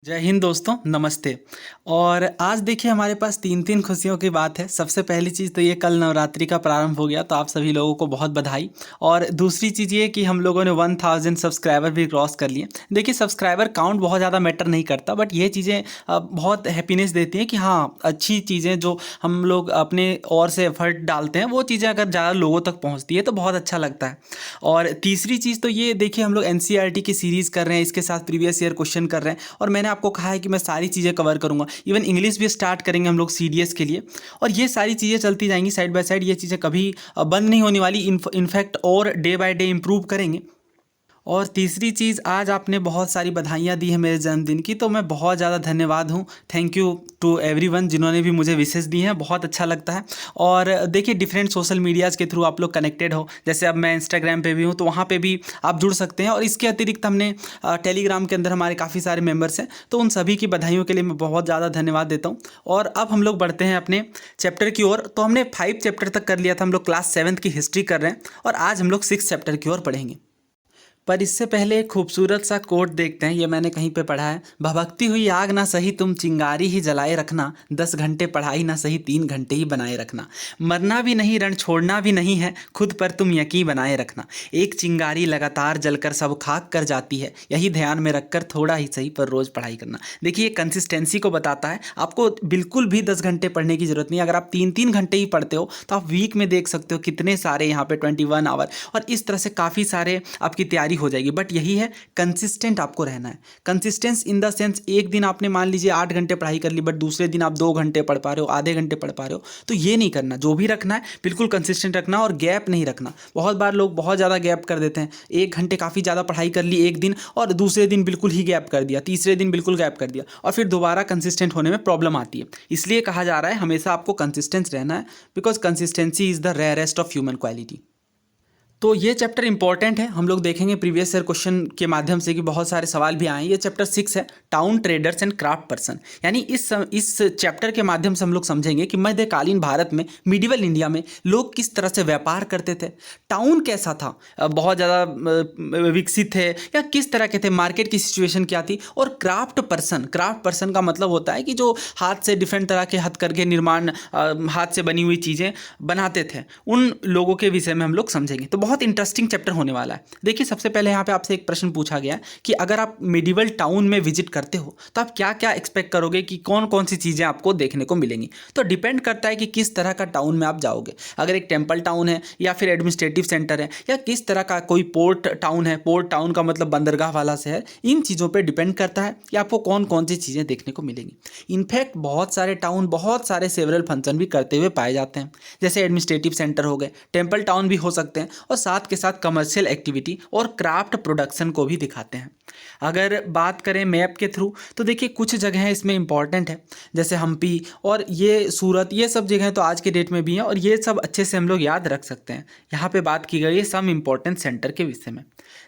जय हिंद दोस्तों, नमस्ते। और आज देखिए हमारे पास तीन तीन खुशियों की बात है। सबसे पहली चीज़ तो ये कल नवरात्रि का प्रारंभ हो गया, तो आप सभी लोगों को बहुत बधाई। और दूसरी चीज़ ये कि हम लोगों ने 1000 सब्सक्राइबर भी क्रॉस कर लिए। देखिए सब्सक्राइबर काउंट बहुत ज़्यादा मैटर नहीं करता, बट ये चीज़ें बहुत हैप्पीनेस देती हैं कि हाँ, अच्छी चीज़ें जो हम लोग अपने ओर से एफर्ट डालते हैं वो चीज़ें अगर ज़्यादा लोगों तक पहुँचती है तो बहुत अच्छा लगता है। और तीसरी चीज़ तो ये देखिए, हम लोग एनसीईआरटी की सीरीज़ कर रहे हैं, इसके साथ प्रीवियस ईयर क्वेश्चन कर रहे हैं, और मैंने आपको कहा है कि मैं सारी चीज़ें कवर करूँगा। इवन इंग्लिश भी स्टार्ट करेंगे हम लोग सीडीएस के लिए, और ये सारी चीज़ें चलती जाएंगी साइड बाय साइड। ये चीज़ें कभी बंद नहीं होने वाली, इनफैक्ट और डे बाय डे इम्प्रूव करेंगे। और तीसरी चीज़, आज आपने बहुत सारी बधाइयाँ दी हैं मेरे जन्मदिन की, तो मैं बहुत ज़्यादा धन्यवाद हूँ। थैंक यू टू एवरीवन जिन्होंने भी मुझे विशेस दी हैं, बहुत अच्छा लगता है। और देखिए डिफरेंट सोशल मीडियाज़ के थ्रू आप लोग कनेक्टेड हो, जैसे अब मैं इंस्टाग्राम पे भी हूँ, तो वहाँ पे भी आप जुड़ सकते हैं। और इसके अतिरिक्त हमने टेलीग्राम के अंदर हमारे काफ़ी सारे मेम्बर्स हैं, तो उन सभी की बधाइयों के लिए मैं बहुत ज़्यादा धन्यवाद देता हूँ। और अब हम लोग बढ़ते हैं अपने चैप्टर की ओर। तो हमने 5 चैप्टर तक कर लिया था, हम लोग क्लास 7 की हिस्ट्री कर रहे हैं, और आज हम लोग 6 चैप्टर की ओर पढ़ेंगे। पर इससे पहले एक खूबसूरत सा कोट देखते हैं, ये मैंने कहीं पे पढ़ा है। भभकती हुई आग ना सही तुम चिंगारी ही जलाए रखना, 10 घंटे पढ़ाई ना सही 3 घंटे ही बनाए रखना। मरना भी नहीं, रण छोड़ना भी नहीं है, खुद पर तुम यकीन बनाए रखना। एक चिंगारी लगातार जलकर सब खाक कर जाती है, यही ध्यान में रखकर थोड़ा ही सही पर रोज़ पढ़ाई करना। देखिए ये कंसिस्टेंसी को बताता है। आपको बिल्कुल भी 10 घंटे पढ़ने की ज़रूरत नहीं है। अगर आप 3-3 घंटे ही पढ़ते हो तो आप वीक में देख सकते हो कितने सारे यहाँ पे 21 आवर, और इस तरह से काफ़ी सारे आपकी तैयारी हो जाएगी। बट यही है, कंसिस्टेंट आपको रहना है। कंसिस्टेंस इन द सेंस, एक दिन आपने मान लीजिए 8 घंटे पढ़ाई कर ली, बट दूसरे दिन आप 2 घंटे पढ़ पा रहे हो, आधे घंटे पढ़ पा रहे हो, तो ये नहीं करना। जो भी रखना है बिल्कुल कंसिस्टेंट रखना, और गैप नहीं रखना। बहुत बार लोग बहुत ज़्यादा गैप कर देते हैं। 1 घंटे काफ़ी ज़्यादा पढ़ाई कर ली एक दिन, और दूसरे दिन बिल्कुल ही गैप कर दिया, तीसरे दिन बिल्कुल गैप कर दिया, और फिर दोबारा कंसिस्टेंट होने में प्रॉब्लम आती है। इसलिए कहा जा रहा है हमेशा आपको कंसिस्टेंस रहना है, because consistency is the rarest of human quality. तो ये चैप्टर इंपॉर्टेंट है, हम लोग देखेंगे प्रीवियस ईयर क्वेश्चन के माध्यम से कि बहुत सारे सवाल भी आए हैं। ये चैप्टर 6 है, town traders and craft person. यानी इस चैप्टर के माध्यम से हम लोग समझेंगे कि मध्यकालीन भारत में, मिडिवल इंडिया में लोग किस तरह से व्यापार करते थे, टाउन कैसा था, बहुत ज़्यादा विकसित थे या किस तरह के थे, मार्केट की सिचुएशन क्या थी। और क्राफ्ट पर्सन का मतलब होता है कि जो हाथ से डिफरेंट तरह के हथकरघे निर्माण, हाथ से बनी हुई चीज़ें बनाते थे, उन लोगों के विषय में हम लोग समझेंगे। तो बहुत इंटरेस्टिंग चैप्टर होने वाला है। देखिए सबसे पहले यहाँ पे आपसे एक प्रश्न पूछा गया है कि अगर आप मिडिवल टाउन में विजिट करते हो तो आप क्या क्या एक्सपेक्ट करोगे कि कौन कौन सी चीज़ें आपको देखने को मिलेंगी। तो डिपेंड करता है कि किस तरह का टाउन में आप जाओगे। अगर एक टेम्पल टाउन है, या फिर एडमिनिस्ट्रेटिव सेंटर है, या किस तरह का कोई पोर्ट टाउन है, पोर्ट टाउन का मतलब बंदरगाह वाला शहर, इन चीज़ों पर डिपेंड करता है कि आपको कौन कौन सी चीज़ें देखने को मिलेंगी। इनफैक्ट बहुत सारे टाउन बहुत सारे सेवरल फंक्शन भी करते हुए पाए जाते हैं, जैसे एडमिनिस्ट्रेटिव सेंटर हो गए, टेम्पल टाउन भी हो सकते हैं, और साथ के साथ कमर्शियल एक्टिविटी और क्राफ्ट प्रोडक्शन को भी दिखाते हैं। अगर बात करें मैप के थ्रू, तो देखिए कुछ जगहें इसमें इंपॉर्टेंट है, जैसे हम्पी और ये सूरत, ये सब जगहें तो आज के डेट में भी हैं, और ये सब अच्छे से हम लोग याद रख सकते हैं। यहाँ पे बात की गई है सम इंपॉर्टेंट सेंटर के विषय में।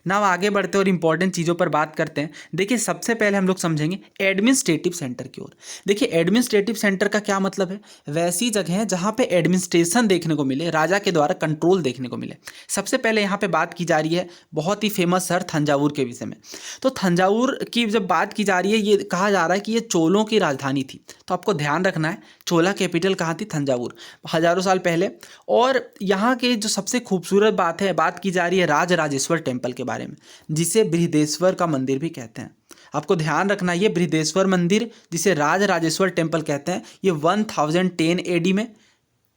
ना आगे बढ़ते और इंपॉर्टेंट चीज़ों पर बात करते हैं। देखिए सबसे पहले हम लोग समझेंगे एडमिनिस्ट्रेटिव सेंटर की ओर। देखिए एडमिनिस्ट्रेटिव सेंटर का क्या मतलब है, वैसी जगह है जहाँ पे एडमिनिस्ट्रेशन देखने को मिले, राजा के द्वारा कंट्रोल देखने को मिले। सबसे पहले यहाँ पे बात की जा रही है बहुत ही फेमस शहर थंजावुर के विषय में। तो थंजावुर की जब बात की जा रही है, ये कहा जा रहा है कि ये चोलों की राजधानी थी। तो आपको ध्यान रखना है, चोला कैपिटल कहाँ थी, थंजावुर, हजारों साल पहले। और यहाँ के जो सबसे खूबसूरत बात है, बात की जा रही है राज राजेश्वर टेम्पल के बारे में, जिसे बृहदेश्वर का मंदिर भी कहते हैं। आपको ध्यान रखना, ये बृहदेश्वर मंदिर जिसे राज राजेश्वर टेम्पल कहते हैं, ये 1010 एडी में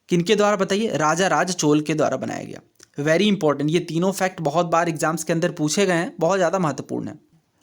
किनके द्वारा बताइए, राजा राज चोल के द्वारा बनाया गया। वेरी इंपॉर्टेंट, ये तीनों फैक्ट बहुत बार एग्जाम्स के अंदर पूछे गए हैं, बहुत ज़्यादा महत्वपूर्ण है।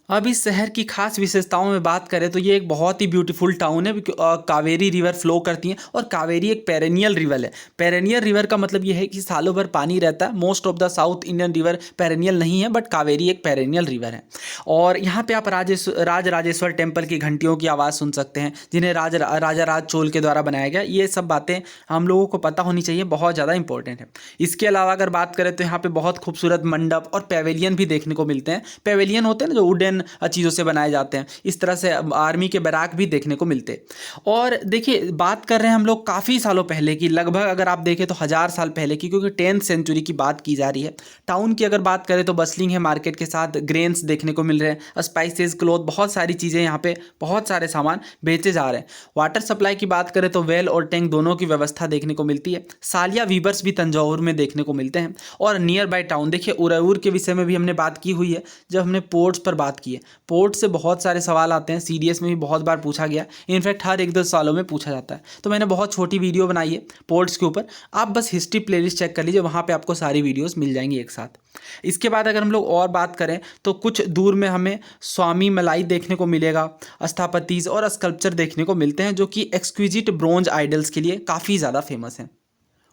अब इस शहर की खास विशेषताओं में बात करें तो ये एक बहुत ही ब्यूटीफुल टाउन है। कावेरी रिवर फ्लो करती है, और कावेरी एक पेरेनियल रिवर है। पेरेनियल रिवर का मतलब ये है कि सालों भर पानी रहता है। Most of the south Indian river perennial नहीं है, बट कावेरी एक पेरेनियल रिवर है। और यहाँ पे आप राज राजेश्वर टेम्पल की घंटियों की आवाज़ सुन सकते हैं, जिन्हें राजा राज चोल के द्वारा बनाया गया। ये सब बातें हम लोगों को पता होनी चाहिए, बहुत ज़्यादा इंपॉर्टेंट है। इसके अलावा अगर बात करें तो यहाँ पे बहुत खूबसूरत मंडप और पेवेलियन भी देखने को मिलते हैं। पेवेलियन होते हैं ना, जो वुडन वुडन चीज़ों से बनाए जाते हैं। इस तरह से आर्मी के बैराक भी देखने को मिलते हैं। और देखिए बात कर रहे हैं हम लोग काफ़ी सालों पहले की, लगभग अगर आप देखें तो 1000 साल पहले की, क्योंकि 10th सेंचुरी की बात की जा रही है। टाउन की अगर बात करें तो बसलिंग है मार्केट के साथ, ग्रेन्स देखने को मिल रहे हैं, स्पाइसेस, क्लोथ, बहुत सारी चीज़ें यहाँ पे, बहुत सारे सामान बेचे जा रहे हैं। वाटर सप्लाई की बात करें तो वेल और टैंक दोनों की व्यवस्था देखने को मिलती है। सालिया वीवर्स भी तंजौर में देखने को मिलते हैं। और नियर बाय टाउन देखिए, उरैयूर के विषय में भी हमने बात की हुई है जब हमने पोर्ट्स पर बात की है। पोर्ट से बहुत सारे सवाल आते हैं, सीडीएस में भी बहुत बार पूछा गया, इनफैक्ट हर 1-2 सालों में पूछा जाता है। तो मैंने बहुत छोटी वीडियो बनाई है पोर्ट्स के ऊपर, आप बस हिस्ट्री प्लेलिस्ट चेक कर लीजिए, वहाँ पे आपको सारी वीडियोस मिल जाएंगी एक साथ। इसके बाद अगर हम लोग और बात करें तो कुछ दूर में हमें स्वामी मलाई देखने को मिलेगा, स्थापतीज और स्कल्पचर देखने को मिलते हैं जो कि एक्सक्विजिट ब्रोंज आइडल्स के लिए काफ़ी ज़्यादा फेमस हैं।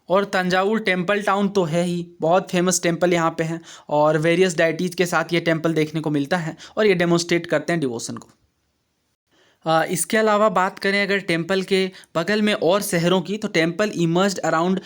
और तंजावुर टेम्पल टाउन तो है ही, बहुत फेमस टेम्पल यहाँ पे हैं और वेरियस डाइटीज़ के साथ ये टेम्पल देखने को मिलता है और ये डेमोन्स्ट्रेट करते हैं डिवोशन को। इसके अलावा बात करें अगर टेम्पल के बगल में और शहरों की, तो temple emerged around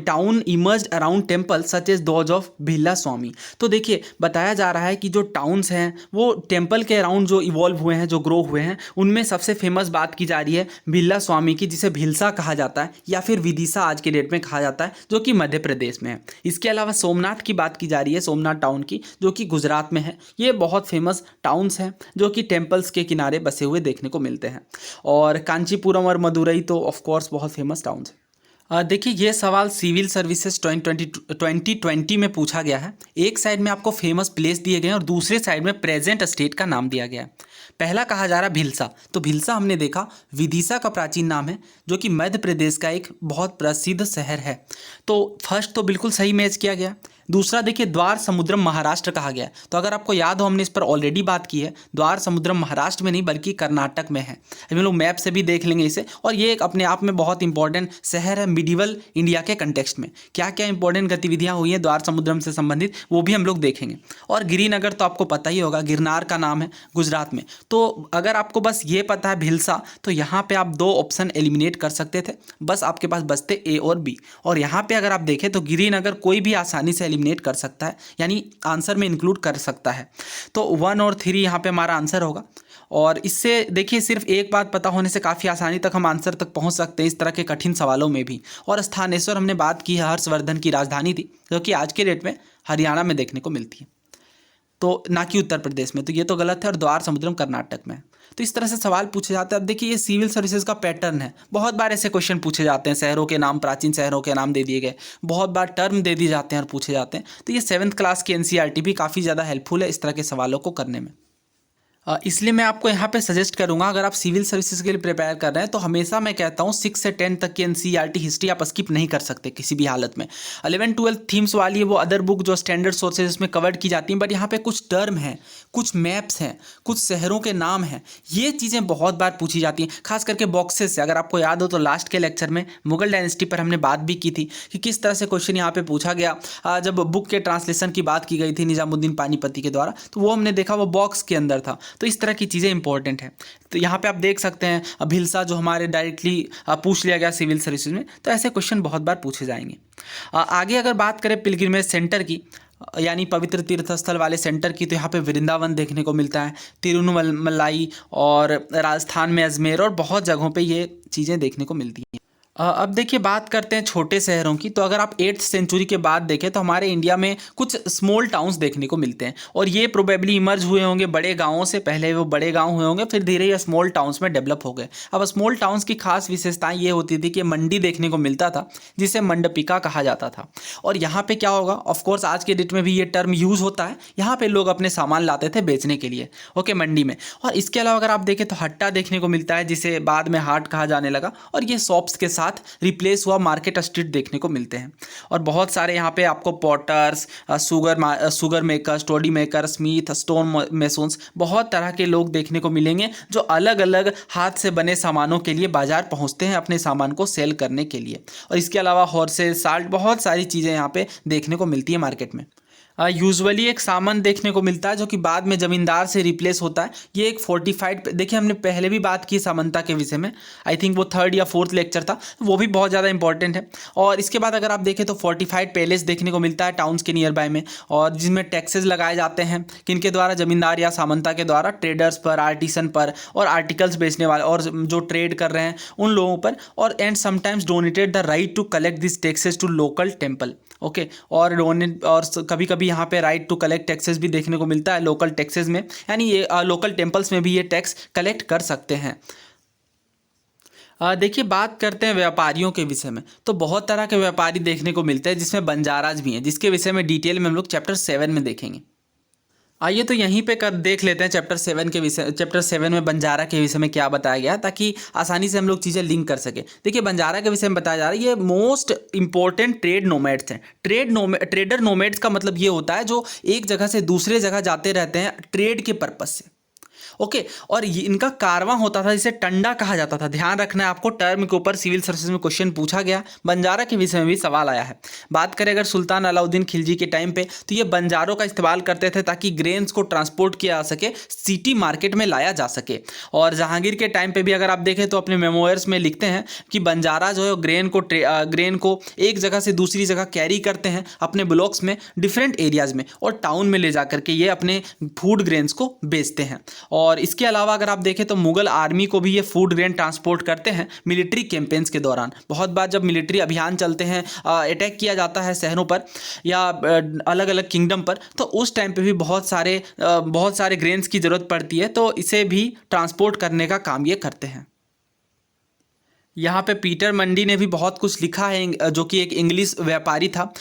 town emerged around temple such as those of Bhilla Swami. तो देखिए बताया जा रहा है कि जो टाउन्स हैं वो टेम्पल के अराउंड जो इवॉल्व हुए हैं, जो ग्रो हुए हैं, उनमें सबसे फेमस बात की जा रही है भिल्ला स्वामी की, जिसे भिलसा कहा जाता है या फिर विदिशा आज के डेट में कहा जाता है, जो कि मध्य प्रदेश में है। इसके अलावा सोमनाथ की बात की जा रही है, सोमनाथ टाउन की, जो कि गुजरात में है। ये बहुत फेमस टाउन्स हैं जो कि टेम्पल्स के किनारे बसे हुए देखने को मिलते हैं। और कांचीपुरम और मदुरई तो ऑफ कोर्स बहुत फेमस टाउन्स हैं। देखिए ये सवाल सिविल सर्विसेज 2020 में पूछा गया है। एक साइड में आपको फेमस प्लेस दिए गए हैं और दूसरे साइड में प्रेजेंट स्टेट का नाम दिया गया है। पहला कहा जा रहा है भिलसा, तो भिलसा हमने देखा विदिशा का प्राचीन नाम है जो कि मध्य प्रदेश का एक बहुत प्रसिद्ध शहर है। तो फर्स्ट तो बिल्कुल सही मैच किया गया। दूसरा देखिए द्वार समुद्रम महाराष्ट्र कहा गया है, तो अगर आपको याद हो हमने इस पर ऑलरेडी बात की है, द्वार समुद्रम महाराष्ट्र में नहीं बल्कि कर्नाटक में है। हम लोग मैप से भी देख लेंगे इसे, और ये एक अपने आप में बहुत इंपॉर्टेंट शहर है मिडिवल इंडिया के कंटेक्स्ट में। क्या क्या इंपॉर्टेंट गतिविधियां हुई हैं द्वार समुद्रम से संबंधित वो भी हम लोग देखेंगे। और गिरिनगर तो आपको पता ही होगा, गिरनार का नाम है गुजरात में। तो अगर आपको बस ये पता है भिलसा, तो यहाँ पर आप 2 ऑप्शन एलिमिनेट कर सकते थे, बस आपके पास बचते ए और बी। और यहाँ पर अगर आप देखें तो गिरिनगर कोई भी आसानी से एलिमिनेट कर सकता है, यानी आंसर में इंक्लूड कर सकता है। तो 1 और 3 यहाँ पे हमारा आंसर होगा। और इससे देखिए सिर्फ एक बात पता होने से काफ़ी आसानी तक हम आंसर तक पहुंच सकते हैं इस तरह के कठिन सवालों में भी। और स्थानेश्वर हमने बात की है, हर्षवर्धन की राजधानी थी जो कि आज के डेट में हरियाणा में देखने को मिलती है, तो ना कि उत्तर प्रदेश में। तो ये तो गलत है। और द्वार समुद्रम कर्नाटक में। तो इस तरह से सवाल पूछे जाते हैं। अब देखिए ये सिविल सर्विसेज का पैटर्न है, बहुत बार ऐसे क्वेश्चन पूछे जाते हैं, शहरों के नाम, प्राचीन शहरों के नाम दे दिए गए, बहुत बार टर्म दे दिए जाते हैं और पूछे जाते हैं। तो ये 7th क्लास की एनसीईआरटी भी काफ़ी ज़्यादा हेल्पफुल है इस तरह के सवालों को करने में। इसलिए मैं आपको यहाँ पे सजेस्ट करूँगा, अगर आप सिविल सर्विसेज के लिए प्रिपेयर कर रहे हैं तो हमेशा मैं कहता हूँ 6 से 10 तक की एनसीईआरटी हिस्ट्री आप स्किप नहीं कर सकते किसी भी हालत में। 11-12 थीम्स वाली है वो अदर बुक जो स्टैंडर्ड सोर्सेज इसमें कवर्ड की जाती हैं, बट यहाँ पे कुछ टर्म हैं, कुछ मैप्स हैं, कुछ शहरों के नाम हैं, ये चीज़ें बहुत बार पूछी जाती हैं, खास करके बॉक्सेस से। अगर आपको याद हो तो लास्ट के लेक्चर में मुगल डायनेस्टी पर हमने बात भी की थी कि किस तरह से क्वेश्चन यहाँ पे पूछा गया जब बुक के ट्रांसलेशन की बात की गई थी निजामुद्दीन पानीपति के द्वारा, तो वो हमने देखा वो बॉक्स के अंदर था। तो इस तरह की चीज़ें इंपॉर्टेंट है। तो यहाँ पे आप देख सकते हैं भिलसा जो हमारे डायरेक्टली पूछ लिया गया सिविल सर्विसेज में, तो ऐसे क्वेश्चन बहुत बार पूछे जाएंगे। आगे अगर बात करें पिलग्रिमेज सेंटर की, यानी पवित्र तीर्थ स्थल वाले सेंटर की, तो यहाँ पे वृंदावन देखने को मिलता है, तिरुवन्नमलाई और राजस्थान में अजमेर और बहुत जगहों पे ये चीज़ें देखने को मिलती हैं। अब देखिए बात करते हैं छोटे शहरों की। तो अगर आप 8th सेंचुरी के बाद देखें तो हमारे इंडिया में कुछ स्मॉल टाउन्स देखने को मिलते हैं, और ये प्रोबेबली इमर्ज हुए होंगे बड़े गाँवों से। पहले वो बड़े गाँव हुए होंगे, फिर धीरे ये स्मॉल टाउन्स में डेवलप हो गए। अब स्मॉल टाउन्स की खास विशेषताएं ये होती थी कि मंडी देखने को मिलता था जिसे मंडपिका कहा जाता था। और यहाँ पर क्या होगा, ऑफकोर्स आज के डेट में भी ये टर्म यूज़ होता है, यहाँ पर लोग अपने सामान लाते थे बेचने के लिए, ओके, मंडी में। और इसके अलावा अगर आप देखें तो हट्टा देखने को मिलता है जिसे बाद में हाट कहा जाने लगा, और ये शॉप्स के रिप्लेस हुआ मार्केट स्ट्रीट देखने को मिलते हैं। और बहुत सारे यहाँ पे आपको potters, sugar makers, toddy maker, smith, stone masons, बहुत तरह के लोग देखने को मिलेंगे जो अलग अलग हाथ से बने सामानों के लिए बाजार पहुँचते हैं अपने सामान को सेल करने के लिए। और इसके अलावा हॉर्सेस, साल्ट, बहुत सारी चीज़ें यहाँ पे देखने को मिलती है मार्केट में। यूजुअली एक सामान देखने को मिलता है जो कि बाद में जमींदार से रिप्लेस होता है। ये एक फोर्टिफाइड, देखिए हमने पहले भी बात की सामंता के विषय में, आई थिंक वो 3rd या 4th लेक्चर था, वो भी बहुत ज़्यादा इंपॉर्टेंट है। और इसके बाद अगर आप देखें तो फोर्टिफाइड पैलेस देखने को मिलता है टाउन्स के नियर बाय में, और जिसमें टैक्सेस लगाए जाते हैं किनके द्वारा, जमींदार या सामंता के द्वारा, ट्रेडर्स पर, आर्टिसन पर और आर्टिकल्स बेचने वाले और जो ट्रेड कर रहे हैं उन लोगों पर। और and sometimes donated the right to collect this taxes to local temple. Okay, और डोनेट और कभी कभी यहाँ पे राइट टू कलेक्ट टैक्सेस भी देखने को मिलता है लोकल टैक्सेस में, यानी ये लोकल टेम्पल्स में भी ये टैक्स कलेक्ट कर सकते हैं। देखिए बात करते हैं व्यापारियों के विषय में, तो बहुत तरह के व्यापारी देखने को मिलते हैं जिसमें बंजाराज भी हैं, जिसके विषय में डिटेल में हम लोग चैप्टर 7 में देखेंगे। आइए तो यहीं पे कर देख लेते हैं चैप्टर 7 में बंजारा के विषय में क्या बताया गया, ताकि आसानी से हम लोग चीज़ें लिंक कर सके। देखिए बंजारा के विषय में बताया जा रहा है, ये मोस्ट इंपॉर्टेंट ट्रेड नोमैड्स हैं। ट्रेडर नोमैड्स का मतलब ये होता है जो एक जगह से दूसरे जगह जाते रहते हैं ट्रेड के पर्पज से। ओके, और ये इनका कारवां होता था जिसे टंडा कहा जाता था। ध्यान रखना है आपको, टर्म के ऊपर सिविल सर्विसेज में क्वेश्चन पूछा गया, बंजारा के विषय में भी सवाल आया है। बात करें अगर सुल्तान अलाउद्दीन खिलजी के टाइम पे, तो ये बंजारों का इस्तेमाल करते थे ताकि ग्रेन्स को ट्रांसपोर्ट किया जा सके, सिटी मार्केट में लाया जा सके। और जहांगीर के टाइम पे भी अगर आप देखें तो अपने मेमोयर्स में लिखते हैं कि बंजारा जो है ग्रेन को एक जगह से दूसरी जगह कैरी करते हैं अपने ब्लॉक्स में, डिफरेंट एरियाज में, और टाउन में ले जा करके ये अपने फूड ग्रेन्स को बेचते हैं। और इसके अलावा अगर आप देखें तो मुगल आर्मी को भी ये फूड ग्रेन ट्रांसपोर्ट करते हैं मिलिट्री कैंपेन्स के दौरान। बहुत बार जब मिलिट्री अभियान चलते हैं, अटैक किया जाता है शहरों पर या अलग अलग किंगडम पर, तो उस टाइम पे भी बहुत सारे ग्रेन्स की ज़रूरत पड़ती है, तो इसे भी ट्रांसपोर्ट करने का काम ये करते हैं। यहाँ पे पीटर मंडी ने भी बहुत कुछ लिखा है, जो कि एक इंग्लिश व्यापारी था।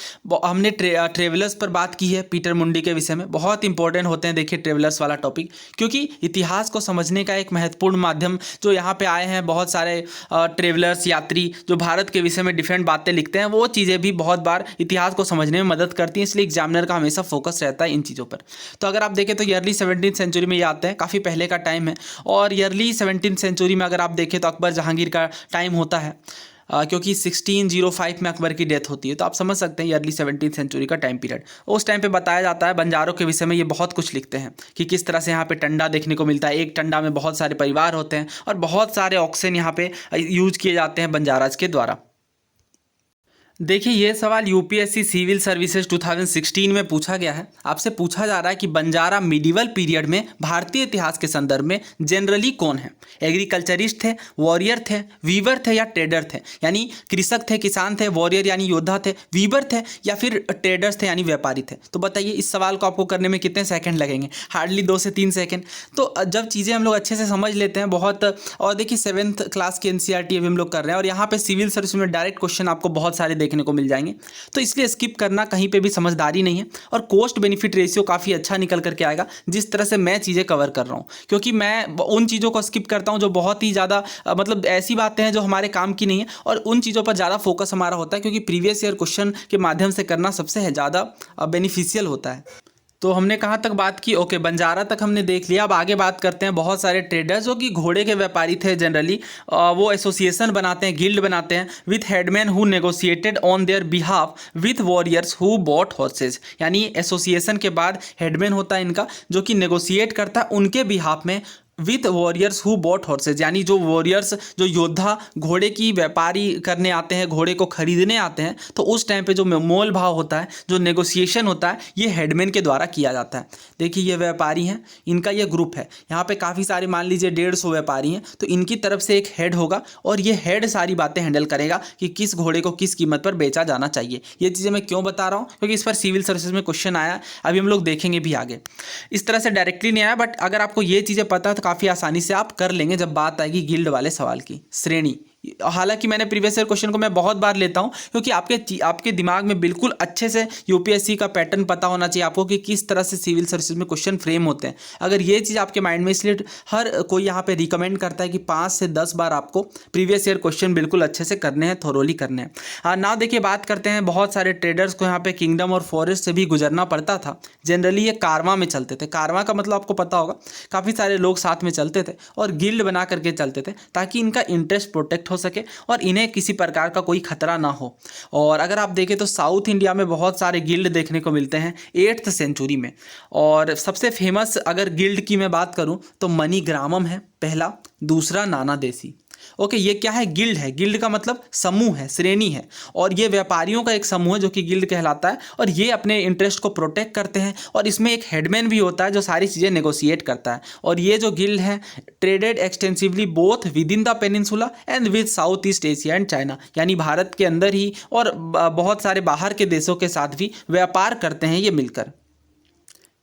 हमने ट्रेवलर्स पर बात की है पीटर मंडी के विषय में, बहुत इंपॉर्टेंट होते हैं देखिए ट्रेवलर्स वाला टॉपिक, क्योंकि इतिहास को समझने का एक महत्वपूर्ण माध्यम जो यहाँ पे आए हैं, बहुत सारे ट्रेवलर्स यात्री जो भारत के विषय में डिफरेंट बातें लिखते हैं, वो चीज़ें भी बहुत बार इतिहास को समझने में मदद करती हैं, इसलिए एग्जामिनर का हमेशा फोकस रहता है इन चीज़ों पर। तो अगर आप देखें तो अर्ली 17th सेंचुरी में ये आते हैं, काफ़ी पहले का टाइम है। और अर्ली 17th सेंचुरी में अगर आप देखें तो अकबर जहांगीर का टाइम होता है, क्योंकि 1605 में अकबर की डेथ होती है, तो आप समझ सकते हैं अर्ली 17th सेंचुरी का टाइम पीरियड। उस टाइम पे बताया जाता है बंजारों के विषय में, ये बहुत कुछ लिखते हैं कि किस तरह से यहाँ पे टंडा देखने को मिलता है, एक टंडा में बहुत सारे परिवार होते हैं और बहुत सारे ऑक्शन यहाँ पे यूज किए जाते हैं बंजाराज के द्वारा। देखिए ये सवाल यूपीएससी सिविल सर्विसेज 2016 में पूछा गया है। आपसे पूछा जा रहा है कि बंजारा मिडिवल पीरियड में भारतीय इतिहास के संदर्भ में जनरली कौन है? एग्रीकल्चरिस्ट थे, वॉरियर थे, वीवर थे या ट्रेडर थे? यानी कृषक थे, किसान थे, वॉरियर यानी योद्धा थे, वीवर थे या फिर ट्रेडर्स थे यानी व्यापारी थे? तो बताइए इस सवाल को आपको करने में कितने सेकंड लगेंगे? हार्डली 2 से 3 सेकंड। तो जब चीज़ें हम लोग अच्छे से समझ लेते हैं बहुत, और देखिए 7th क्लास की एनसीईआरटी अभी हम लोग कर रहे हैं, और यहाँ पे सिविल सर्विस में डायरेक्ट क्वेश्चन आपको बहुत सारे देखने को मिल जाएंगे, तो इसलिए स्किप करना कहीं पे भी समझदारी नहीं है। और कॉस्ट बेनिफिट रेशियो काफ़ी अच्छा निकल करके आएगा जिस तरह से मैं चीज़ें कवर कर रहा हूँ, क्योंकि मैं उन चीज़ों को स्किप करता हूँ जो बहुत ही ज़्यादा मतलब ऐसी बातें हैं जो हमारे काम की नहीं है, और उन चीज़ों पर ज़्यादा फोकस हमारा होता है, क्योंकि प्रीवियस ईयर क्वेश्चन के माध्यम से करना सबसे ज़्यादा बेनिफिशियल होता है। तो हमने कहाँ तक बात की? ओके, बंजारा तक हमने देख लिया। अब आगे बात करते हैं बहुत सारे ट्रेडर्स जो कि घोड़े के व्यापारी थे जनरली, वो एसोसिएशन बनाते हैं, गिल्ड बनाते हैं with headman who negotiated on their behalf with warriors who bought horse's. यानी एसोसिएशन के बाद हेडमैन होता है इनका जो कि नेगोशिएट करता है उनके बिहाफ में with warriors who bought horse's, यानी जो वॉरियर्स, जो योद्धा घोड़े की व्यापारी करने आते हैं, घोड़े को खरीदने आते हैं, तो उस टाइम पे जो मोल भाव होता है, जो नेगोशिएशन होता है, ये हेडमैन के द्वारा किया जाता है। देखिए ये व्यापारी हैं, इनका ये ग्रुप है, यहाँ पे काफ़ी सारे मान लीजिए 150 व्यापारी हैं, तो इनकी तरफ से एक हेड होगा और ये हेड सारी बातें हैंडल करेगा कि किस घोड़े को किस कीमत पर बेचा जाना चाहिए। ये चीज़ें मैं क्यों बता रहा हूँ? क्योंकि इस पर सिविल सर्विसेज में क्वेश्चन आया, अभी हम लोग देखेंगे भी आगे। इस तरह से डायरेक्टली नहीं आया, बट अगर आपको ये चीज़ें पता है तो काफ़ी आसानी से आप कर लेंगे जब बात आएगी गिल्ड वाले सवाल की श्रेणी। हालांकि मैंने प्रीवियस ईयर क्वेश्चन को मैं बहुत बार लेता हूं, क्योंकि आपके दिमाग में बिल्कुल अच्छे से यूपीएससी का पैटर्न पता होना चाहिए आपको कि किस तरह से सिविल सर्विसेज में क्वेश्चन फ्रेम होते हैं। अगर ये चीज़ आपके माइंड में, इसलिए हर कोई यहाँ पे रिकमेंड करता है कि 5 से 10 बार आपको प्रीवियस ईयर क्वेश्चन बिल्कुल अच्छे से करने हैं, थोरोली करने हैं। ना देखिए बात करते हैं, बहुत सारे ट्रेडर्स को यहाँ पे किंगडम और फॉरेस्ट से भी गुजरना पड़ता था। जनरली ये कारवां में चलते थे। कारवां का मतलब आपको पता होगा, काफ़ी सारे लोग साथ में चलते थे और गिल्ड बना करके चलते थे ताकि इनका इंटरेस्ट प्रोटेक्ट हो सके और इन्हें किसी प्रकार का कोई खतरा ना हो। और अगर आप देखें तो साउथ इंडिया में बहुत सारे गिल्ड देखने को मिलते हैं 8th सेंचुरी में। और सबसे फेमस अगर गिल्ड की मैं बात करूं तो मणिग्रामम है पहला, दूसरा नाना देसी। ओके, ये क्या है? गिल्ड है। गिल्ड का मतलब समूह है, श्रेणी है, और ये व्यापारियों का एक समूह है जो कि गिल्ड कहलाता है। और ये अपने इंटरेस्ट को प्रोटेक्ट करते हैं और इसमें एक हेडमैन भी होता है जो सारी चीज़ें नेगोशिएट करता है। और ये जो गिल्ड है traded extensively both with in the peninsula and with south east Asia and China, यानी भारत के अंदर ही और बहुत सारे बाहर के देशों के साथ भी व्यापार करते हैं ये मिलकर।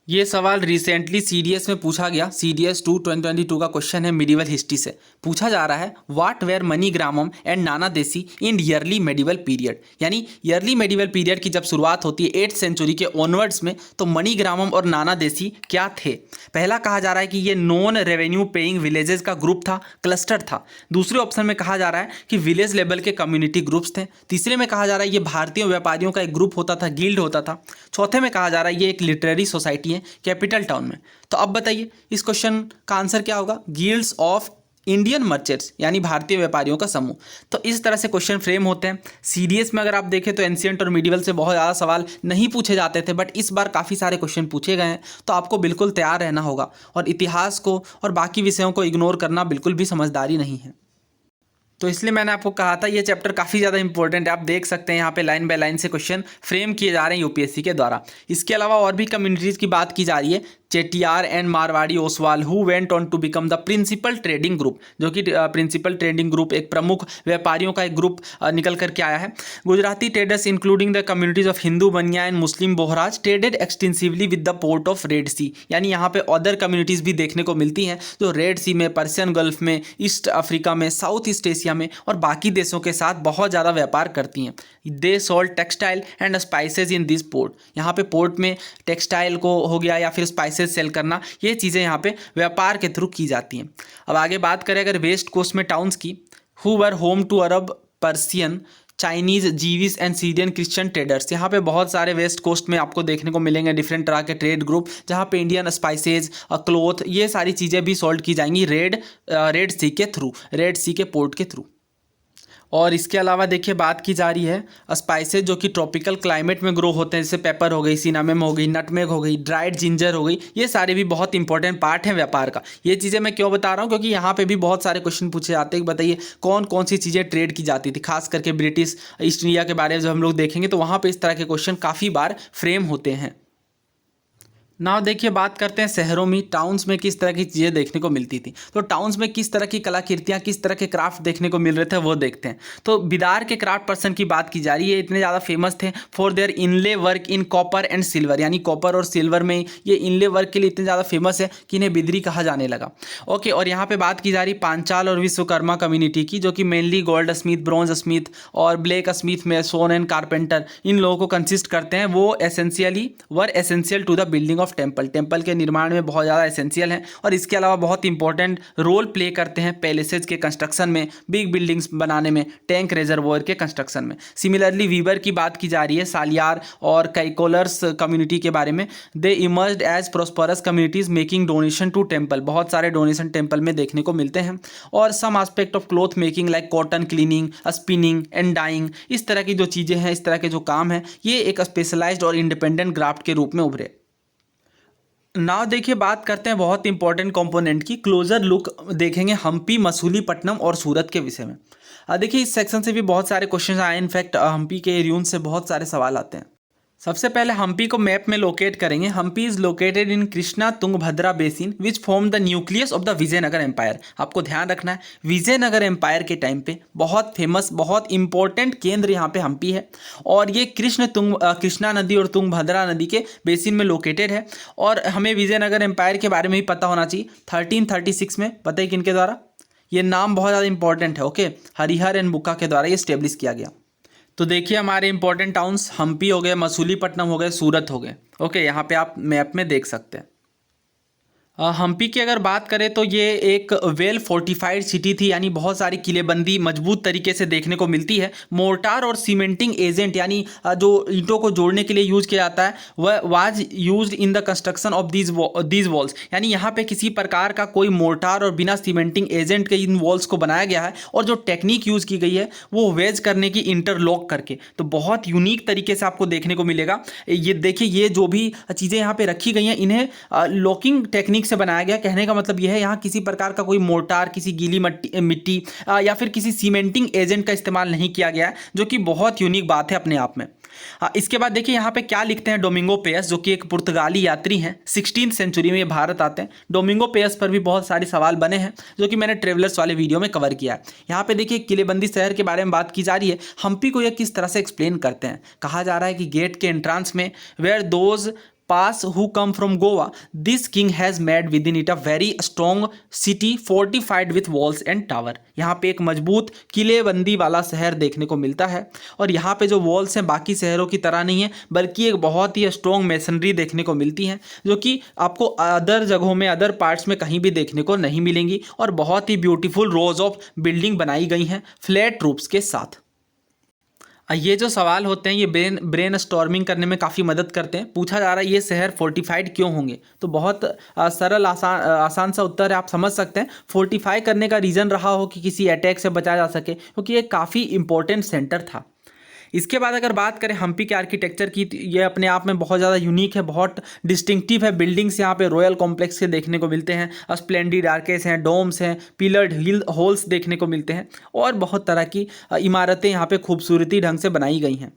ये सवाल रिसेंटली सीडीएस में पूछा गया। सीडीएस 2 2022 का क्वेश्चन है मिडिवल हिस्ट्री से। पूछा जा रहा है व्हाट वेयर मणिग्रामम एंड नाना देसी इन ईयरली मेडिवल पीरियड, यानी ईयरली मेडिवल पीरियड की जब शुरुआत होती है 8th सेंचुरी के ऑनवर्ड्स में, तो मणिग्रामम और नाना देसी क्या थे? पहला कहा जा रहा है कि ये नॉन रेवेन्यू पेइंग विलेजेस का ग्रुप था, क्लस्टर था। दूसरे ऑप्शन में कहा जा रहा है कि विलेज लेवल के कम्युनिटी ग्रुप्स थे। तीसरे में कहा जा रहा है ये भारतीय व्यापारियों का एक ग्रुप होता था, गिल्ड होता था। चौथे में कहा जा रहा है ये एक लिटरेरी सोसाइटी है कैपिटल टाउन में। तो अब बताइए इस क्वेश्चन का आंसर क्या होगा? गिल्ड्स ऑफ इंडियन मर्चेंट्स, यानी भारतीय व्यापारियों का समूह। तो इस तरह से क्वेश्चन फ्रेम होते हैं। सीडीएस में अगर आप देखें तो एंशिएंट और मिडिवल से बहुत ज़्यादा सवाल नहीं पूछे जाते थे, बट इस बार काफ़ी सारे क्वेश्चन पूछे गए हैं, तो आपको बिल्कुल तैयार रहना होगा। और इतिहास को और बाकी विषयों को इग्नोर करना बिल्कुल भी समझदारी नहीं है। तो इसलिए मैंने आपको कहा था ये चैप्टर काफ़ी ज़्यादा इंपॉर्टेंट है। आप देख सकते हैं यहाँ पे लाइन बाय लाइन से क्वेश्चन फ्रेम किए जा रहे हैं यूपीएससी के द्वारा। इसके अलावा और भी कम्युनिटीज़ की बात की जा रही है। Chettiar and Marwari Oswal who went on to become the principal trading group, जो कि प्रिंसिपल ट्रेडिंग ग्रुप एक प्रमुख व्यापारियों का एक ग्रुप निकल करके आया है। Gujarati traders including the communities of Hindu Bania and Muslim Bohras traded extensively with the port of red sea, यानी यहाँ पे अदर कम्युनिटीज़ भी देखने को मिलती हैं जो रेड सी में, पर्शियन गल्फ में, ईस्ट अफ्रीका में, साउथ ईस्ट एशिया में और बाकी देशों के साथ बहुत ज़्यादा व्यापार करती हैं। They sold textile and spices in this port, यहाँ पे पोर्ट में टेक्सटाइल को हो गया या फिर स्पाइसेज सेल करना, ये चीज़ें यहाँ पे व्यापार के थ्रू की जाती हैं। अब आगे बात करें अगर वेस्ट कोस्ट में टाउन्स की, who were home to Arab, Persian, Chinese, Jewish and Syrian Christian traders. यहाँ पे बहुत सारे वेस्ट कोस्ट में आपको देखने को मिलेंगे डिफरेंट तरह के ट्रेड ग्रुप, जहाँ पे इंडियन स्पाइसेज, क्लोथ, ये सारी चीज़ें भी सोल्ड की जाएंगी रेड सी के थ्रू, रेड सी के पोर्ट के थ्रू। और इसके अलावा देखिए बात की जा रही है स्पाइसेज जो कि ट्रॉपिकल क्लाइमेट में ग्रो होते हैं, जैसे पेपर हो गई, सिनामम हो गई, नटमेग हो गई, ड्राइड जिंजर हो गई, ये सारे भी बहुत इंपॉर्टेंट पार्ट हैं व्यापार का। ये चीज़ें मैं क्यों बता रहा हूँ? क्योंकि यहाँ पे भी बहुत सारे क्वेश्चन पूछे जाते हैं कि बताइए कौन कौन सी चीज़ें ट्रेड की जाती थी, खास करके ब्रिटिश ईस्ट इंडिया के बारे में जब हम लोग देखेंगे तो वहाँ पर इस तरह के क्वेश्चन काफ़ी बार फ्रेम होते हैं। नाउ देखिए बात करते हैं शहरों में, टाउन्स में किस तरह की चीज़ें देखने को मिलती थी। तो टाउन्स में किस तरह की कलाकृतियाँ, किस तरह के क्राफ्ट देखने को मिल रहे थे वो देखते हैं। तो बिदार के क्राफ्ट पर्सन की बात की जा रही है, इतने ज़्यादा फेमस थे for their inlay work in copper and silver, यानी कॉपर और सिल्वर में ये इनले वर्क के लिए इतने ज़्यादा फेमस है कि इन्हें बिदरी कहा जाने लगा। ओके, और यहाँ पर बात की जा रही पांचाल और विश्वकर्मा कम्युनिटी की, जो कि mainly gold Smith, bronze Smith और ब्लैक स्मिथ में सोन एंड कारपेंटर इन लोगों को कंसिस्ट करते हैं। वो essential to the building of temple के निर्माण में बहुत ज़्यादा एसेंशियल हैं। और इसके अलावा बहुत इंपॉर्टेंट रोल प्ले करते हैं पैलेसेज के कंस्ट्रक्शन में, बिग बिल्डिंग्स बनाने में, टैंक रिजर्वोयर के कंस्ट्रक्शन में। सिमिलरली वीवर की बात की जा रही है, सालियार और कैकोलर्स कम्युनिटी के बारे में। They emerged as prosperous communities making donation to temple, बहुत सारे डोनेशन टेम्पल में देखने को मिलते हैं। और some aspect of cloth making like cotton cleaning, spinning and dyeing, इस तरह की जो चीज़ें हैं, इस तरह के जो काम हैं, ये एक स्पेशलाइज्ड और इंडिपेंडेंट क्राफ्ट के रूप में उभरे। नाउ देखिए बात करते हैं बहुत इंपॉर्टेंट कंपोनेंट की, क्लोजर लुक देखेंगे हम्पी, मसूलीपट्टनम और सूरत के विषय में। देखिए इस सेक्शन से भी बहुत सारे क्वेश्चन आए, इनफैक्ट हम्पी के र्यून से बहुत सारे सवाल आते हैं। सबसे पहले हम्पी को मैप में लोकेट करेंगे। Hampi is located in Krishna Tungabhadra basin which form the nucleus of the Vijayanagara empire. आपको ध्यान रखना है विजयनगर एम्पायर के टाइम पे बहुत फेमस, बहुत इंपॉर्टेंट केंद्र यहाँ पे हम्पी है। और ये कृष्णा नदी और तुंगभद्रा नदी के बेसिन में लोकेटेड है। और हमें विजयनगर एम्पायर के बारे में भी पता होना चाहिए। 1336 में पता है किनके द्वारा, ये नाम बहुत ज़्यादा इंपॉर्टेंट है। ओके, हरिहर एंड बुक्का के द्वारा ये स्टेब्लिश किया गया। तो देखिए हमारे इंपॉर्टेंट टाउन्स हम्पी हो गए, मसूलीपट्टनम हो गए, सूरत हो गए। ओके, यहाँ पे आप मैप में देख सकते हैं। हम्पी की अगर बात करें तो ये एक वेल फोर्टिफाइड सिटी थी, यानी बहुत सारी किलेबंदी मजबूत तरीके से देखने को मिलती है। मोर्टार और सीमेंटिंग एजेंट यानी जो ईंटों को जोड़ने के लिए यूज किया जाता है वह was used in the construction of these walls, यानी यहाँ पे किसी प्रकार का कोई मोर्टार और बिना सीमेंटिंग एजेंट के इन वॉल्स को बनाया गया है। और जो टेक्निक यूज़ की गई है वो वेज करने की, इंटरलॉक करके, तो बहुत यूनिक तरीके से आपको देखने को मिलेगा। ये देखिए, ये जो भी चीज़ें यहाँ पे रखी गई हैं इन्हें लॉकिंग टेक्निक से बनाया गया। कहने का मतलब यह है यहाँ किसी प्रकार का कोई मोर्टार, किसी गीली मिट्टी या फिर किसी सीमेंटिंग एजेंट का इस्तेमाल नहीं किया गया है, जो कि बहुत यूनिक बात है अपने आप में। इसके बाद देखिए यहाँ पे क्या लिखते हैं डोमिंगो पेयस, जो कि एक पुर्तगाली यात्री हैं। 16th सेंचुरी में ये भारत आते हैं। डोमिंगो पेयस पर भी बहुत सारे सवाल बने हैं जो कि मैंने ट्रेवलर्स वाले वीडियो में कवर किया है। यहाँ पे देखिए किलेबंदी शहर के बारे में बात की जा रही है। हम्पी को यह किस तरह से एक्सप्लेन करते हैं, कहा जा रहा है कि गेट के एंट्रांस में where those pass who come from Goa, this king has made within it a very strong city fortified with walls and tower। यहाँ पे एक मजबूत किलेबंदी वाला शहर देखने को मिलता है। और यहाँ पे जो वॉल्स हैं बाकी शहरों की तरह नहीं है, बल्कि एक बहुत ही स्ट्रॉन्ग मेसनरी देखने को मिलती है, जो कि आपको अदर जगहों में, अदर पार्ट्स में कहीं भी देखने को नहीं मिलेंगी। और बहुत ही ब्यूटीफुल रोज ऑफ बिल्डिंग बनाई गई हैं फ्लैट रूफ्स के साथ। ये जो सवाल होते हैं ये ब्रेन स्टॉर्मिंग करने में काफ़ी मदद करते हैं। पूछा जा रहा है ये शहर फोर्टिफाइड क्यों होंगे, तो बहुत सरल आसान सा उत्तर है, आप समझ सकते हैं। फोर्टिफाई करने का रीज़न रहा हो कि किसी अटैक से बचा जा सके, क्योंकि ये काफ़ी इंपॉर्टेंट सेंटर था। इसके बाद अगर बात करें हम्पी के आर्किटेक्चर की, ये अपने आप में बहुत ज़्यादा यूनिक है, बहुत डिस्टिंक्टिव है। बिल्डिंग्स यहाँ पे रॉयल कॉम्प्लेक्स के देखने को मिलते हैं, स्प्लेंडिड आर्केस हैं, डोम्स हैं, पिलर्ड हिल होल्स देखने को मिलते हैं, और बहुत तरह की इमारतें यहाँ पे खूबसूरती ढंग से बनाई गई हैं।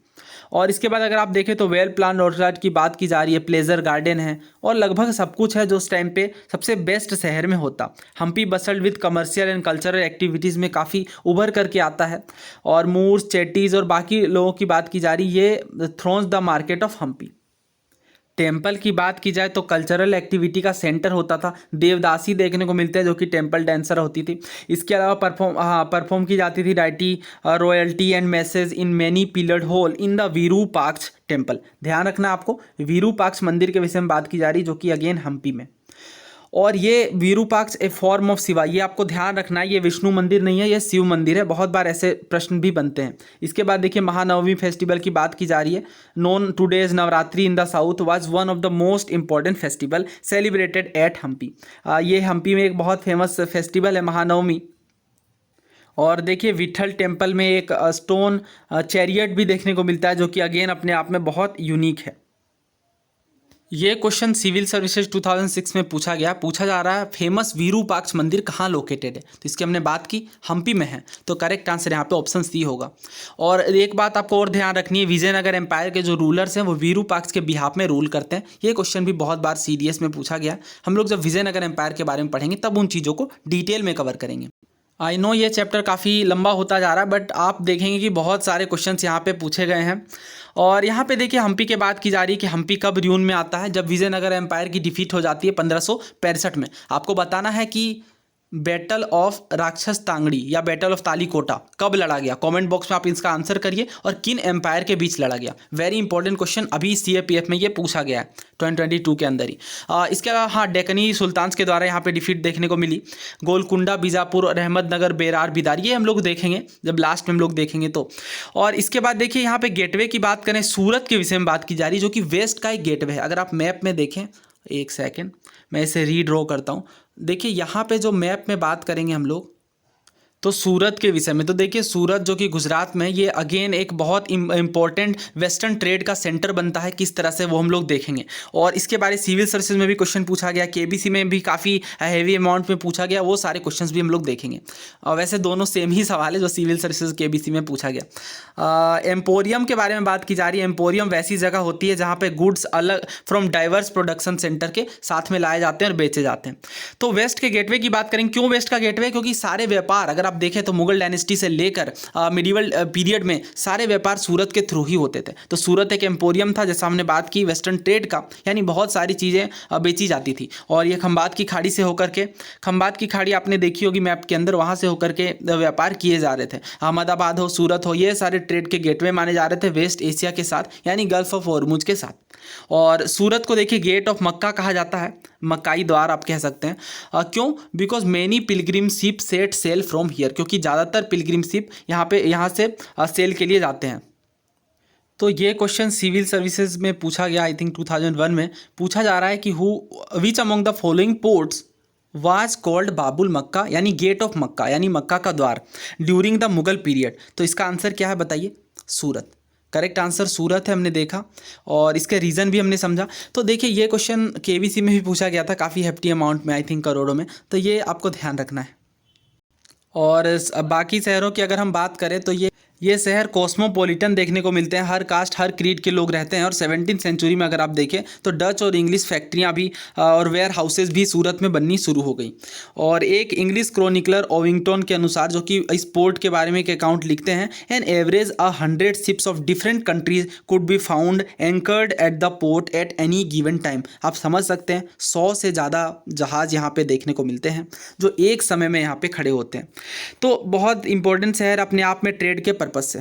और इसके बाद अगर आप देखें तो वेल प्लान ऑर्चार्ड की बात की जा रही है, प्लेजर गार्डन है, और लगभग सब कुछ है जो उस टाइम पे सबसे बेस्ट शहर में होता। Hampi bustled with commercial and cultural activities में काफ़ी उभर करके आता है। और मूर्स, चेटीज़ और बाकी लोगों की बात की जा रही है, ये throngs the market of Hampi. Temple की बात की जाए तो कल्चरल एक्टिविटी का सेंटर होता था। देवदासी देखने को मिलते हैं जो कि टेम्पल डांसर होती थी। इसके अलावा परफॉर्म की जाती थी deity, royalty and message in many pillared hall in the Virupaksha temple. ध्यान रखना आपको, विरूपाक्ष मंदिर के विषय में बात की जा रही, जो कि अगेन हम्पी में। और ये विरूपाक्ष ए फॉर्म ऑफ शिवा, ये आपको ध्यान रखना है, ये विष्णु मंदिर नहीं है, ये शिव मंदिर है। बहुत बार ऐसे प्रश्न भी बनते हैं। इसके बाद देखिए महानवमी फेस्टिवल की बात की जा रही है। Known today's Navratri in the south was one of the most important festival celebrated at Hampi. ये हम्पी में एक बहुत फेमस फेस्टिवल है महानवमी। और देखिए विठल टेम्पल में एक स्टोन चैरियट भी देखने को मिलता है, जो कि अगेन अपने आप में बहुत यूनिक है। ये क्वेश्चन सिविल सर्विसेज 2006 में पूछा गया। पूछा जा रहा है फेमस विरूपाक्ष मंदिर कहाँ लोकेटेड है, तो इसकी हमने बात की, हम्पी में है, तो करेक्ट आंसर यहाँ पे ऑप्शन सी होगा। और एक बात आपको और ध्यान रखनी है, विजयनगर एम्पायर के जो रूलर्स हैं वो विरूपाक्ष के बिहाफ में रूल करते हैं। ये क्वेश्चन भी बहुत बार सीडीएस में पूछा गया। हम लोग जब विजयनगर एम्पायर के बारे में पढ़ेंगे तब उन चीज़ों को डिटेल में कवर करेंगे। आई नो ये चैप्टर काफ़ी लंबा होता जा रहा है, बट आप देखेंगे कि बहुत सारे क्वेश्चंस यहाँ पे पूछे गए हैं। और यहाँ पे देखिए हम्पी के बात की जा रही है कि हम्पी कब र्यून में आता है, जब विजयनगर एम्पायर की डिफीट हो जाती है 1565 में। आपको बताना है कि बैटल ऑफ राक्षस तांगड़ी या बैटल ऑफ तालीकोटा कब लड़ा गया। कमेंट बॉक्स में आप इसका आंसर करिए, और किन एम्पायर के बीच लड़ा गया। वेरी इंपॉर्टेंट क्वेश्चन, अभी सीएपीएफ में ये पूछा गया है 2022 के अंदर ही। इसके अलावा हाँ, डेक्कनी सुल्तान्स के द्वारा यहाँ पे डिफीट देखने को मिली। गोलकुंडा, बीजापुर और अहमदनगर, बेरार, बिदार, ये हम लोग देखेंगे जब लास्ट में हम लोग देखेंगे तो। और इसके बाद देखिए यहाँ पे गेटवे की बात करें, सूरत के विषय में बात की जा रही है, जो कि वेस्ट का एक गेटवे है। अगर आप मैप में देखें, एक सेकेंड मैं इसे रीड्रॉ करता हूँ। देखिए यहाँ पे जो मैप में बात करेंगे हम लोग, तो सूरत के विषय में, तो देखिए सूरत जो कि गुजरात में, ये अगेन एक बहुत इंपॉर्टेंट वेस्टर्न ट्रेड का सेंटर बनता है। किस तरह से वो हम लोग देखेंगे। और इसके बारे सिविल सर्विसेज में भी क्वेश्चन पूछा गया, केबीसी में भी काफ़ी हैवी अमाउंट में पूछा गया, वो सारे क्वेश्चंस भी हम लोग देखेंगे। और वैसे दोनों सेम ही सवाल है जो सिविल सर्विसेज केबीसी में पूछा गया। एम्पोरियम के बारे में बात की जा रही है। एम्पोरियम वैसी जगह होती है जहाँ पे गुड्स अलग फ्रॉम डाइवर्स प्रोडक्शन सेंटर के साथ में लाए जाते हैं और बेचे जाते हैं। तो वेस्ट के गेटवे की बात करेंगे। क्यों वेस्ट का गेटवे? क्योंकि सारे व्यापार अगर आप देखें तो मुगल डायनेस्टी से लेकर मिडिवल पीरियड में सारे व्यापार सूरत के थ्रू ही होते थे। तो सूरत एक एम्पोरियम था, जैसा हमने बात की वेस्टर्न ट्रेड का, यानी बहुत सारी चीज़ें बेची जाती थी। और ये खंबात की खाड़ी से होकर के, खंबात की खाड़ी आपने देखी होगी मैप के अंदर, वहाँ से होकर के व्यापार किए जा रहे थे। अहमदाबाद हो, सूरत हो, ये सारे ट्रेड के गेटवे माने जा रहे थे वेस्ट एशिया के साथ, यानी गल्फ ऑफ हॉर्मुज के साथ। और सूरत को देखिए गेट ऑफ मक्का कहा जाता है, मक्काई द्वार आप कह सकते हैं। क्यों? Because many pilgrim ship set sail from here, क्योंकि ज़्यादातर पिलग्रिम शिप यहाँ से सेल के लिए जाते हैं। तो ये क्वेश्चन सिविल सर्विसेज में पूछा गया, आई थिंक 2001 में पूछा जा रहा है कि which among the following ports was called Babul Makka, यानी गेट ऑफ मक्का, यानी मक्का का द्वार, ड्यूरिंग द मुगल पीरियड। तो इसका आंसर क्या है बताइए? सूरत। करेक्ट आंसर सूरत है, हमने देखा और इसके रीज़न भी हमने समझा। तो देखिए ये क्वेश्चन केबीसी में भी पूछा गया था, काफ़ी हेफ्टी अमाउंट में, आई थिंक करोड़ों में, तो ये आपको ध्यान रखना है। और बाकी शहरों की अगर हम बात करें तो ये शहर कॉस्मोपॉलिटन देखने को मिलते हैं, हर कास्ट हर क्रीड के लोग रहते हैं। और 17वीं सेंचुरी में अगर आप देखें तो डच और इंग्लिश फैक्ट्रियाँ भी और वेयर हाउसेज भी सूरत में बननी शुरू हो गई। और एक इंग्लिश क्रॉनिकलर ओविंगटन के अनुसार, जो कि इस पोर्ट के बारे में एक अकाउंट लिखते हैं, an average 100 ships of different countries could be found anchored at the port at any given time. आप समझ सकते हैं 100 से ज़्यादा जहाज़ यहाँ पे देखने को मिलते हैं जो एक समय में यहाँ पे खड़े होते हैं। तो बहुत इंपॉर्टेंट शहर अपने आप में ट्रेड के पर्पज़ से।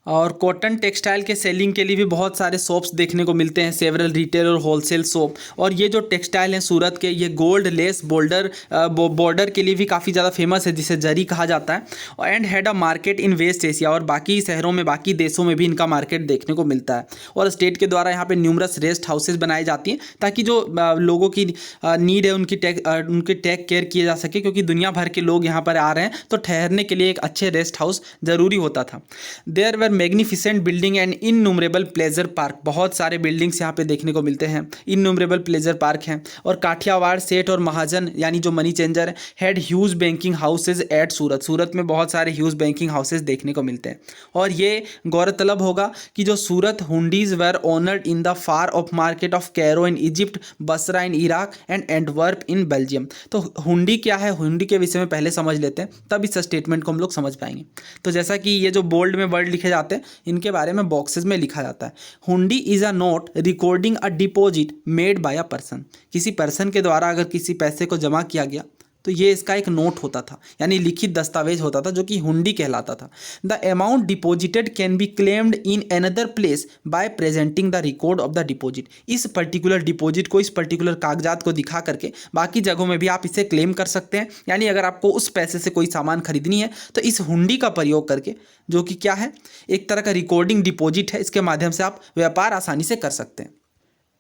और कॉटन टेक्सटाइल के सेलिंग के लिए भी बहुत सारे शॉप्स देखने को मिलते हैं, सेवरल रिटेल और होलसेल शॉप। और ये जो टेक्सटाइल हैं सूरत के, ये गोल्ड लेस बॉर्डर के लिए भी काफ़ी ज़्यादा फेमस है, जिसे जरी कहा जाता है। And had a market in West Asia, और बाकी शहरों में, बाकी देशों में भी इनका मार्केट देखने को मिलता है। और स्टेट के द्वारा यहाँ पे न्यूमरस रेस्ट हाउसेज बनाई जाती हैं ताकि जो लोगों की नीड है उनकी टेक केयर किया जा सके, क्योंकि दुनिया भर के लोग यहाँ पर आ रहे हैं तो ठहरने के लिए एक अच्छे रेस्ट हाउस ज़रूरी होता था। There were magnificent building and innumerable pleasure park, बहुत सारे बिल्डिंग्स यहाँ पे देखने को मिलते हैं, इननुमरेबल प्लेजर पार्क हैं। और काठियावाड़ सेठ और महाजन यानी जो money changer had huge banking houses at Surat, Surat में बहुत सारे ह्यूज बैंकिंग हाउसेज देखने को मिलते हैं। और ये गौरतलब होगा कि जो Surat hundis were honoured in the far of market of Cairo in Egypt, Basra in Iraq and Antwerp in Belgium. तो हुंडी क्या है, हुंडी के विषय में पहले समझ लेते हैं, तब इस स्टेटमेंट को हम लोग समझ पाएंगे। तो जैसा कि ये जो बोल्ड में वर्ड लिखे जाते हैं, इनके बारे में बॉक्सेस में लिखा जाता है। हुंडी is a note recording a deposit made by a person, किसी पर्सन के द्वारा अगर किसी पैसे को जमा किया गया तो ये इसका एक नोट होता था, यानी लिखित दस्तावेज होता था, जो कि हुंडी कहलाता था। The amount deposited can be claimed in another place by presenting the record of the deposit. इस पर्टिकुलर डिपॉजिट को, इस पर्टिकुलर कागजात को दिखा करके बाकी जगहों में भी आप इसे क्लेम कर सकते हैं। यानी अगर आपको उस पैसे से कोई सामान खरीदनी है तो इस हुंडी का प्रयोग करके, जो कि क्या है, एक तरह का रिकॉर्डिंग डिपॉजिट है, इसके माध्यम से आप व्यापार आसानी से कर सकते हैं।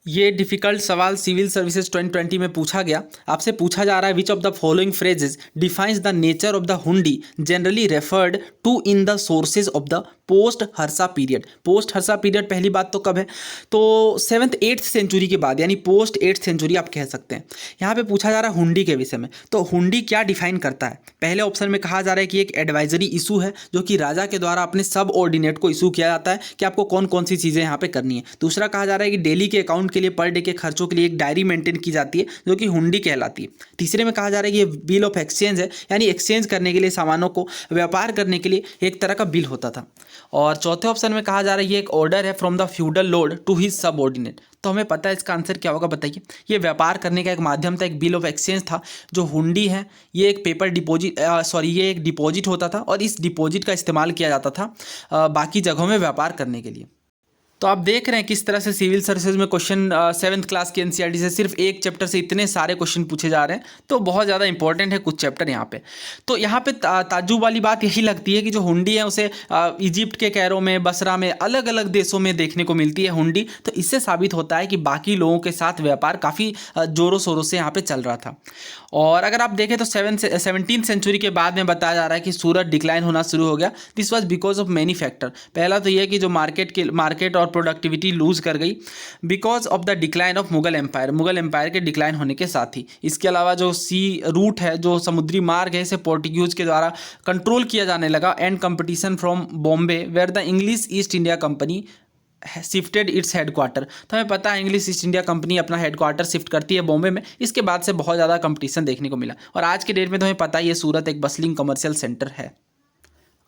ये डिफ़िकल्ट सवाल सिविल सर्विसेज 2020 में पूछा गया। आपसे पूछा जा रहा है which of the following phrases defines the nature of the hundi generally referred to in the sources of the post Harsha period. Post Harsha period पहली बात तो कब है, तो 7th 8th सेंचुरी के बाद, यानी पोस्ट 8th सेंचुरी आप कह सकते हैं। यहाँ पे पूछा जा रहा है हुंडी के विषय में। तो हुंडी क्या डिफाइन करता है? पहले ऑप्शन में कहा जा रहा है कि एक एडवाइजरी इशू है, जो कि राजा के द्वारा अपने सब ऑर्डिनेट को इशू किया जाता है कि आपको कौन कौन सी चीज़ें यहाँ पे करनी है। दूसरा कहा जा रहा है कि डेली के अकाउंट के लिए, पर डे के खर्चों के लिए एक डायरी मेंटेन की जाती है, जो कि हुंडी कहलाती है। तीसरे में कहा जा रहा है कि ये बिल ऑफ एक्सचेंज है, यानी एक्सचेंज करने के लिए, सामानों को व्यापार करने के लिए एक तरह का बिल होता था। और चौथे ऑप्शन में कहा जा रहा है ये एक ऑर्डर है from the feudal lord to his subordinate. तो हमें पता है इसका आंसर क्या होगा, बताइए। ये व्यापार करने का एक माध्यम था, एक बिल ऑफ एक्सचेंज था। जो हुंडी है ये एक पेपर डिपॉजिट, ये एक डिपॉजिट होता था, और इस डिपॉजिट का इस्तेमाल किया जाता था बाकी जगहों में व्यापार करने के लिए। तो आप देख रहे हैं किस तरह से सिविल सर्विसेज में क्वेश्चन 7th क्लास की एनसीईआरटी से सिर्फ एक चैप्टर से इतने सारे क्वेश्चन पूछे जा रहे हैं। तो बहुत ज़्यादा इंपॉर्टेंट है कुछ चैप्टर यहाँ पे। तो यहाँ पे ताज्जुब वाली बात यही लगती है कि जो हुंडी है उसे इजिप्ट के कैरो में, बसरा में, अलग अलग देशों में देखने को मिलती है हुंडी। तो इससे साबित होता है कि बाकी लोगों के साथ व्यापार काफ़ी ज़ोरों शोरों से यहाँ पर चल रहा था। और अगर आप देखें तो 17th सेंचुरी के बाद में बताया जा रहा है कि सूरत डिक्लाइन होना शुरू हो गया। This was because of many factor. पहला तो यह कि जो मार्केट और प्रोडक्टिविटी लूज कर गई because of the decline of Mughal empire, Mughal empire के डिक्लाइन होने के साथ ही। इसके अलावा जो सी रूट है, जो समुद्री मार्ग है, इसे पोर्टुगीज के द्वारा कंट्रोल किया जाने लगा। And competition from Bombay where the English East India Company shifted its headquarter. तो हमें पता है इंग्लिश ईस्ट इंडिया कंपनी अपना हेडक्वार्टर शिफ्ट करती है बॉम्बे में। इसके बाद से बहुत ज़्यादा कंपटीशन देखने को मिला, और आज के डेट में तो हमें पता है ये सूरत एक बसलिंग कमर्शियल सेंटर है।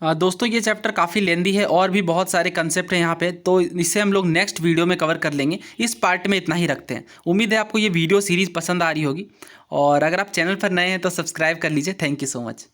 दोस्तों ये चैप्टर काफ़ी लेंदी है और भी बहुत सारे कंसेप्ट हैं यहाँ पे, तो इसे हम लोग नेक्स्ट वीडियो में कवर कर लेंगे। इस पार्ट में इतना ही रखते हैं। उम्मीद है आपको ये वीडियो सीरीज़ पसंद आ रही होगी, और अगर आप चैनल पर नए हैं तो सब्सक्राइब कर लीजिए। Thank you so much.